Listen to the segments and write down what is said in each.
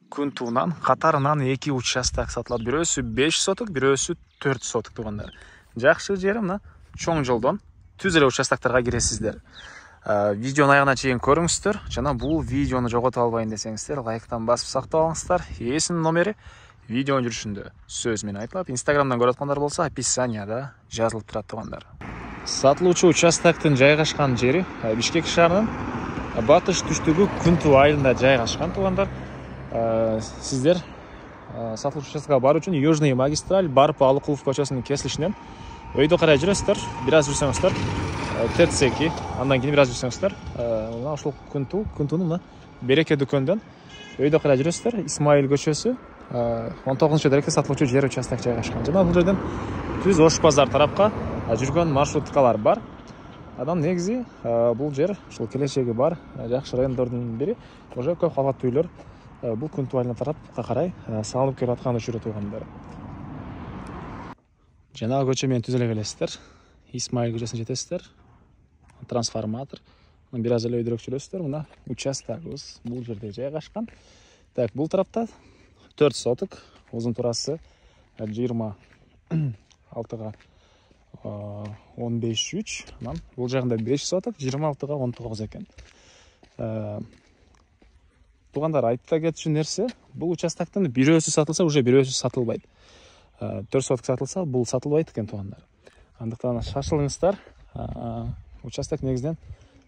күн туынан катарынан 2 участок сатылат. Бирөөсү 5 соток, бирөөсү 4 соток туугандар. Жакшы жери мына чоң жолдон түз эле участоктарга киресиздер. Видеону аягына чейин көрүңүздөр. Жана бул видеону жогото албайын десеңиздер, лайктан басып сактап алыңыздар. Ээсинин номери видеонун жүрүшүндө сөз менен айтылат. Инстаграмдан көрүп аткандар болсо, описанияда жазылып турат туугандар. Сатылуучу участоктун жайгашкан жери Бишкек шаарынын батыш түштүгү Күнтүү айылында жайгашкан туугандар. Сиздер сатылуучу участокко баруу үчүн Южный магистраль Барып Алыкулов көчөсүнүн кесилишинен өйдө карай жүрөсүздөр. Бир аз жүрсөңүздөр ТЦК, андан кийин бир аз жүрсөңүздөр мына ушул Күнтүүнүн мына Береке дүкөндөн өйдө карай жүрөсүздөр. Исмаил көчөсү 19-даректе сатылуучу жер участок жайгашкан. Жана бул жерден түз Ош базар тарапка жүргөн маршруткалар бар. Адам негизи бул жер ушул келечеги бар жакшы райондордун бири. Уже көп кабаттуу үйлөр бул Күнтүү айылына тарапка карай салынып келип аткан учуру туугандар. Жанагы көчө менен түз эле келесиздер. Исмаил көчөсүнө жетесиздер. Трансформатор. Бир аз эле өйдөрөөк жүрөсүздөр. Мына участогубуз бул жерде жайгашкан. Так, бул тарапта 4 соток, узун турасы 26-га 15,3, анан бул жагында 5 соток, 26-га 19 экен. Туугандар, айтта кетчү нерсе, бул участоктун бирөөсү сатылса, уже бирөөсү сатылбайт. 4 соток сатылса, бул сатылбайт экен туугандар. Андыктан шашылыңыздар. Участок негизинен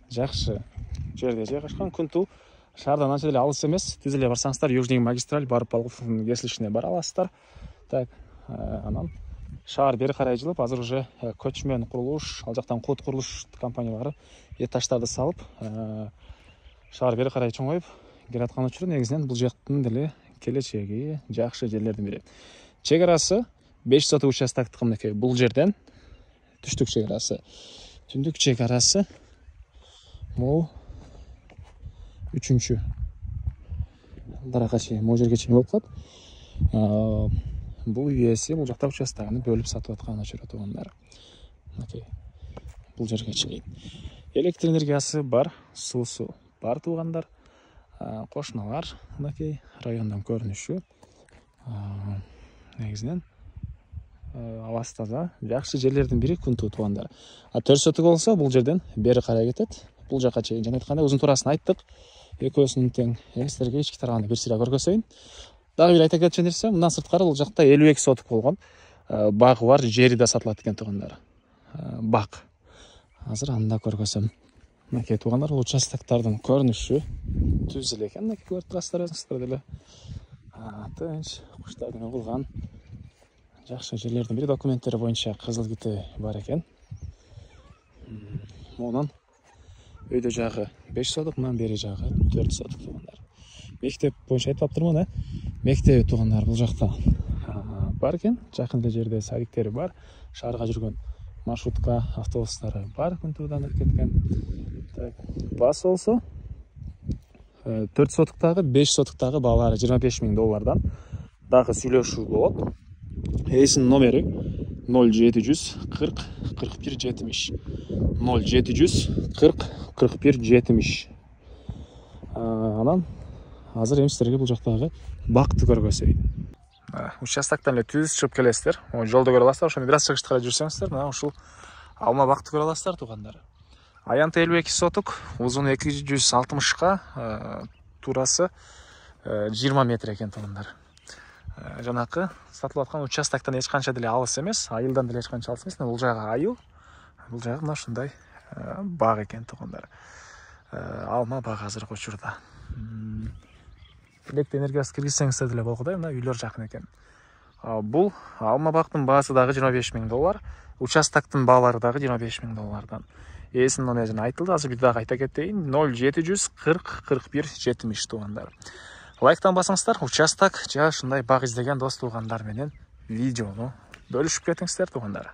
жакшы жерде жайгашкан. Күнтүү шаардан анча деле алыс эмес. Түз эле барсаңыздар, Южный магистраль Барып Алыкуловдун кесилишине бара аласыздар. Так, анан шаар бери карай жылып, азыр уже көчмөн курулуш, ал жактан код курулуш компаниялары этаждарды салып, шаар бери карай чоңоюп келаткан учуру негизинен бул жактын деле келечеги жакшы жерлердин бири. Чек арасы 5 соток участоктук мынакей бул жерден түштүк чек арасы. Түндүк чек арасы могу 3-чү даракка чейин, могу жерге чейин болуп калат. Бул ээси бул жакта участогуну бөлүп сатып аткан учуру туугандар. Мынакей бул жерге чейин. Электр энергиясы бар, суусу бар туугандар. Кошуналар мынакей райондон көрүнүшү. Негизинен абасы таза, жакшы жерлердин бири Күнтүү туугандар. 4 соток болсо бул жерден бери карай кетет. Бул жакка чейин жана айткандай узун турасын айттык. Экөөсүнүн тең. Сиздерге ички тарабын бир сыйра көргөзөйүн. Дагы бир айта кетчү нерсе, мындан сырткары бул жакта 52 соток болгон багы бар жери да сатылат экен туугандар. Бак. Азыр аны да көргөзөм. Мынакей туугандар, бул участоктордун көрүнүшү түз эле экен. Мынакей көрүп турасыздар өзүңүздөр деле. Тынч, куштардын угулган жакшы жерлердин бири. Документтери боюнча кызыл кити бар экен. Монан өйдө жагы 5 соток, мындан бери жагы 4 соток туугандар. Мектеп боюнча айтып атыптырмын, мектеби туугандар бул жакта бар экен. Жакын эле жерде садиктери бар. Шаарга жүргөн маршрутка, автобустары бар Күнтүүдан кеткен. Так, бас болсо 4 соттуктагы, 5 соттуктагы баалары $25,000 дагы сүйлөшүү болот. Ээсинин номери 0740 41 70. 0740 41 70. Анан азыр эми сиздерге бул жактагы бакты көргөзөйүн. Участоктон эле түз чыгып келесиздер. Жолдо көрө аласыздар. Ошону бир аз чыгыштыра жүрсөңүздөр, мына ушул алма бакты көрө аласыздар туугандар. Аянты 52 соток, узуну 260-га, турасы 20 метр экен туугандар. Жанакы сатылып аткан участоктон эч канча деле алыс эмес, айылдан деле эч канча алыс эмес. Бул жагы айыл, бул жагы мына ушундай баг экен туугандар. Алма баг азыркы учурда. Электр энергиясы киргизсеңиздер деле болгудай, мына үйлөр жакын экен. Бул алма бактын баасы дагы $25,000, участоктун баалары дагы $25,000. Ээсинин номери жана айтылды, азыр бир дагы айта кетейин. 0740 41 70 туугандар. Лайктан басыңыздар, участок же ушундай баг издеген дос туугандар менен видеону бөлүшүп кетиңиздер туугандар.